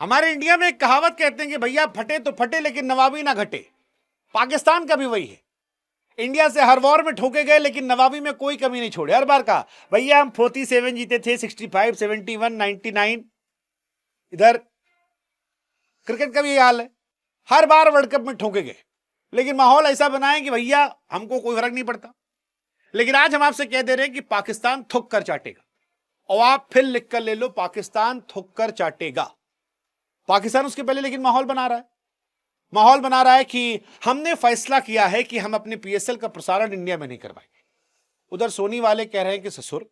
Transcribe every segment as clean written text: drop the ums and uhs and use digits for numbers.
हमारे इंडिया में एक कहावत कहते हैं कि भैया फटे तो फटे लेकिन नवाबी ना घटे। पाकिस्तान का भी वही है। इंडिया से हर वॉर में ठोके गए लेकिन नवाबी में कोई कमी नहीं छोड़े। हर बार कहा भैया हम 47 जीते थे, 65, 71, 99। इधर क्रिकेट का भी ये हाल है, हर बार वर्ल्ड कप में ठोके गए लेकिन माहौल ऐसा बनाए कि भैया हमको कोई फर्क नहीं पड़ता। लेकिन आज हम आपसे कह दे रहे हैं कि पाकिस्तान थुक कर चाटेगा। और आप फिर लिख कर ले लो, पाकिस्तान थुक कर चाटेगा। पाकिस्तान उसके पहले लेकिन माहौल बना रहा है कि हमने फैसला किया है कि हम अपने पीएसएल का प्रसारण इंडिया में नहीं करवाएंगे। उधर सोनी वाले कह रहे हैं कि ससुर,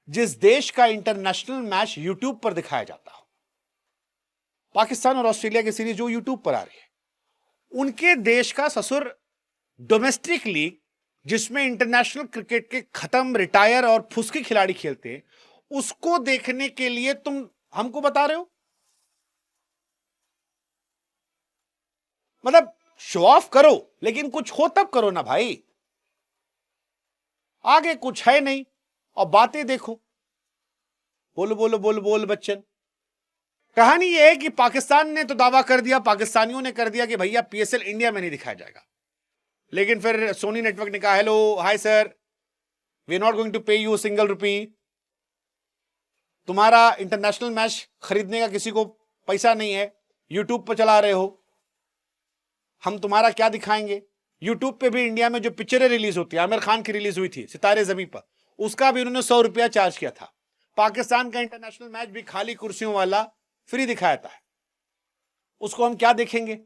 जिस देश का इंटरनेशनल मैच यूट्यूब पर दिखाया जाता हो, पाकिस्तान और ऑस्ट्रेलिया की सीरीज जो यूट्यूब पर आ रही है, उनके देश का ससुर डोमेस्टिक लीग जिसमें इंटरनेशनल क्रिकेट के खत्म, रिटायर और फुसके खिलाड़ी खेलते हैं, उसको देखने के लिए तुम हमको बता रहे हो। मतलब शो ऑफ करो लेकिन कुछ हो तब करो ना भाई। आगे कुछ है नहीं और बातें देखो, बोल बोल बोल बोल बच्चन। कहानी यह है कि पाकिस्तान ने तो दावा कर दिया, पाकिस्तानियों ने कर दिया कि भैया पीएसएल इंडिया में नहीं दिखाया जाएगा। लेकिन फिर सोनी नेटवर्क ने कहा hello hi sir, we are not going to pay you single rupee. तुम्हारा इंटरनेशनल मैच खरीदने का किसी को पैसा नहीं है, यूट्यूब पर चला रहे हो, हम तुम्हारा क्या दिखाएंगे। यूट्यूब पे भी इंडिया में जो पिक्चरें रिलीज होती है, आमिर खान की रिलीज हुई थी सितारे जमीन पर, उसका भी उन्होंने 100 रुपया चार्ज किया था। पाकिस्तान का इंटरनेशनल मैच भी खाली कुर्सियों वाला फ्री दिखाया था, उसको हम क्या देखेंगे।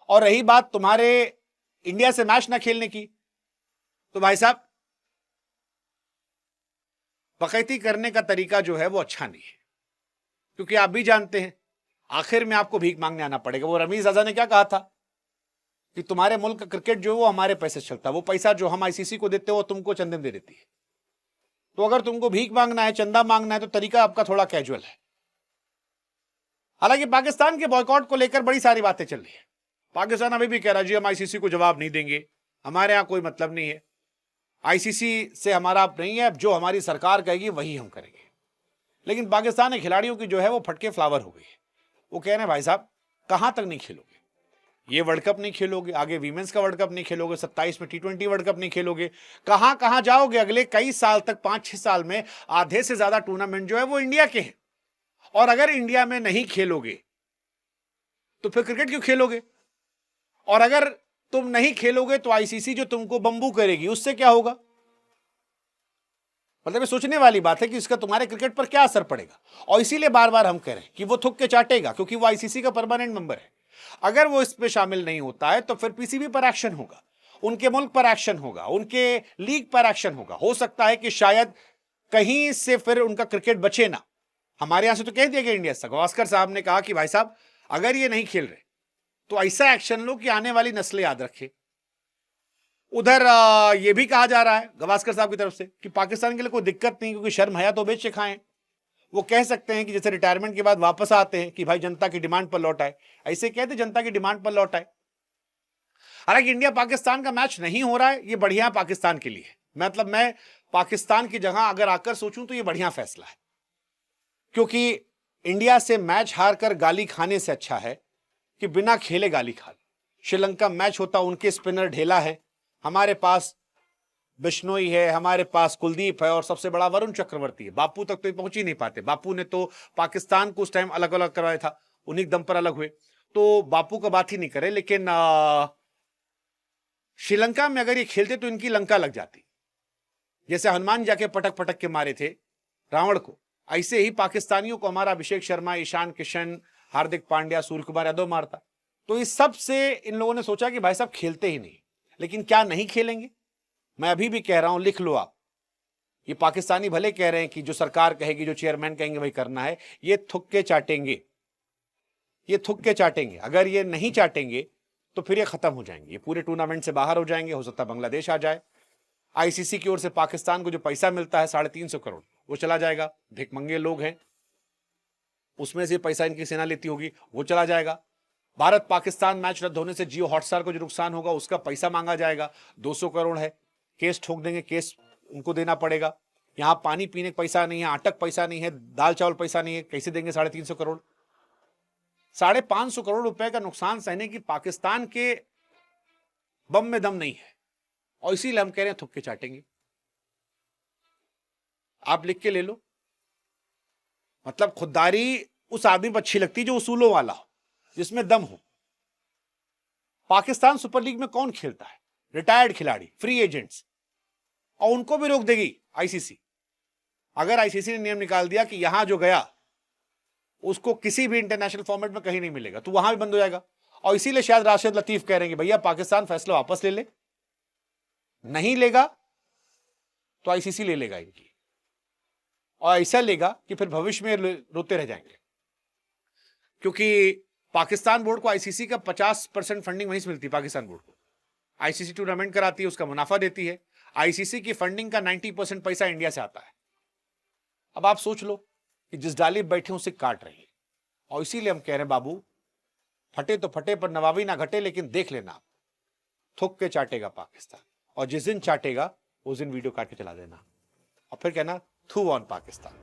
और रही बात तुम्हारे इंडिया से मैच ना खेलने की, तो भाई साहब बकैती करने का तरीका जो है वो अच्छा नहीं है, क्योंकि आप भी जानते हैं आखिर में आपको भीख मांगने आना पड़ेगा। वो रमीज आजा ने क्या कहा था कि तुम्हारे मुल्क का क्रिकेट जो है वो हमारे पैसे चलता है, वो पैसा जो हम आईसीसी को देते हो वो तुमको चंदे में दे देती है। तो अगर तुमको भीख मांगना है, चंदा मांगना है, तो तरीका आपका थोड़ा कैजुअल है। हालांकि पाकिस्तान के बॉयकॉट को लेकर बड़ी सारी बातें चल रही है। पाकिस्तान अभी भी कह रहा है जी हम आईसीसी को जवाब नहीं देंगे, हमारे यहां कोई मतलब नहीं है, आईसीसी से हमारा आप नहीं है, जो हमारी सरकार कहेगी वही हम करेंगे। लेकिन पाकिस्तान के खिलाड़ियों की जो है वो फटके फ्लावर हो गई है। वो कह रहे हैं भाई साहब कहां तक नहीं खेलोगे, ये वर्ल्ड कप नहीं खेलोगे, आगे वीमेंस का वर्ल्ड कप नहीं खेलोगे, 27 में T20 वर्ल्ड कप नहीं खेलोगे, कहां कहां जाओगे अगले कई साल तक। 5-6 साल में आधे से ज्यादा टूर्नामेंट जो है वो इंडिया के हैं, और अगर इंडिया में नहीं खेलोगे तो फिर क्रिकेट क्यों खेलोगे। और अगर तुम नहीं खेलोगे तो आईसीसी जो तुमको बंबू करेगी, उससे क्या होगा। मतलब ये सोचने वाली बात है कि इसका तुम्हारे क्रिकेट पर क्या असर पड़ेगा। और इसीलिए बार बार हम कह रहे हैं कि वो थुक के चाटेगा, क्योंकि वो आईसीसी का परमानेंट मेंबर है। अगर वो इस पे शामिल नहीं होता है तो फिर पीसीबी पर एक्शन होगा, उनके मुल्क पर एक्शन होगा, उनके लीग पर एक्शन होगा। हो सकता है कि शायद कहीं से फिर उनका क्रिकेट बचे ना। हमारे यहां से तो कह दिया गया इंडिया से, गावस्कर साहब ने कहा कि भाई साहब अगर ये नहीं खेल रहे तो ऐसा एक्शन लो कि आने वाली नस्लें याद रखे। उधर ये भी कहा जा रहा है गावस्कर साहब की तरफ से कि पाकिस्तान के लिए कोई दिक्कत नहीं, क्योंकि शर्म हया तो बेच के खाएं। वो कह सकते हैं कि जैसे रिटायरमेंट के बाद वापस आते हैं कि भाई जनता की डिमांड पर लौट आए, ऐसे कहते जनता की डिमांड पर लौट आए। हालांकि इंडिया पाकिस्तान का मैच नहीं हो रहा है, ये बढ़िया पाकिस्तान के लिए। मतलब मैं पाकिस्तान की जगह अगर आकर सोचूं तो ये बढ़िया फैसला है, क्योंकि इंडिया से मैच हार कर गाली खाने से अच्छा है कि बिना खेले गाली खा लो। श्रीलंका मैच होता, उनके स्पिनर ढेला है, हमारे पास बिश्नोई है, हमारे पास कुलदीप है, और सबसे बड़ा वरुण चक्रवर्ती है। बापू तक तो पहुंच ही नहीं पाते। बापू ने तो पाकिस्तान को उस टाइम अलग अलग करवाया था, उन्हीं दम पर अलग हुए, तो बापू का बात ही नहीं करे। लेकिन श्रीलंका में अगर ये खेलते तो इनकी लंका लग जाती। जैसे हनुमान जाके पटक पटक के मारे थे रावण को, ऐसे ही पाकिस्तानियों को हमारा अभिषेक शर्मा, ईशान किशन, हार्दिक पांड्या, सूर्य कुमार यादव मारता। तो इस सब से इन लोगों ने सोचा कि भाई साहब खेलते ही नहीं। लेकिन क्या नहीं खेलेंगे? मैं अभी भी कह रहा हूं, लिख लो आप। ये पाकिस्तानी भले कह रहे हैं कि जो सरकार कहेगी, जो चेयरमैन कहेंगे वही करना है, ये थुक के चाटेंगे, ये थुक के चाटेंगे। अगर ये नहीं चाटेंगे तो फिर ये खत्म हो जाएंगे, ये पूरे टूर्नामेंट से बाहर हो जाएंगे। हो सकता है बांग्लादेश आ जाए। आईसीसी की ओर से पाकिस्तान को जो पैसा मिलता है 350 करोड़, वो चला जाएगा। भिखमंगे लोग हैं, उसमें से पैसा इनकी सेना लेती होगी, वो चला जाएगा। भारत पाकिस्तान मैच रद्द होने से जियो हॉटस्टार को जो नुकसान होगा उसका पैसा मांगा जाएगा, 200 करोड़ है। केस ठोक देंगे, केस उनको देना पड़ेगा। यहां पानी पीने का पैसा नहीं है, आटक पैसा नहीं है, दाल चावल पैसा नहीं है, कैसे देंगे 350 करोड़। 550 करोड़ रुपए का नुकसान सहने की पाकिस्तान के बम में दम नहीं है, और इसीलिए हम कह रहे हैं थुक्के चाटेंगे। आप लिख के ले लो। मतलब खुददारी उस आदमी पर अच्छी लगती है जो उसूलों वाला हो, जिसमें दम हो। पाकिस्तान सुपर लीग में कौन खेलता है? रिटायर्ड खिलाड़ी, फ्री एजेंट्स, और उनको भी रोक देगी आईसीसी। अगर आईसीसी ने नियम निकाल दिया कि यहां जो गया उसको किसी भी इंटरनेशनल फॉर्मेट में कहीं नहीं मिलेगा, तो वहां भी बंद हो जाएगा। और इसीलिए शायद राशिद लतीफ कह रहे हैं कि भैया पाकिस्तान फैसला वापस ले ले, नहीं लेगा तो आईसीसी ले लेगा इनकी, और ऐसा लेगा कि फिर भविष्य में रोते रह जाएंगे। क्योंकि पाकिस्तान बोर्ड को आईसीसी का 50% फंडिंग वहीं से मिलती है। पाकिस्तान बोर्ड को आईसीसी टूर्नामेंट कराती है, उसका मुनाफा देती है। आईसीसी की फंडिंग का 90% पैसा इंडिया से आता है। अब आप सोच लो कि जिस डाली बैठे उसे काट रही है। और इसीलिए हम कह रहे हैं बाबू, फटे तो फटे पर नवाबी ना घटे, लेकिन देख लेना आप, थुक के चाटेगा पाकिस्तान। और जिस दिन चाटेगा उस दिन वीडियो काट के चला देना और फिर कहना थू ऑन पाकिस्तान।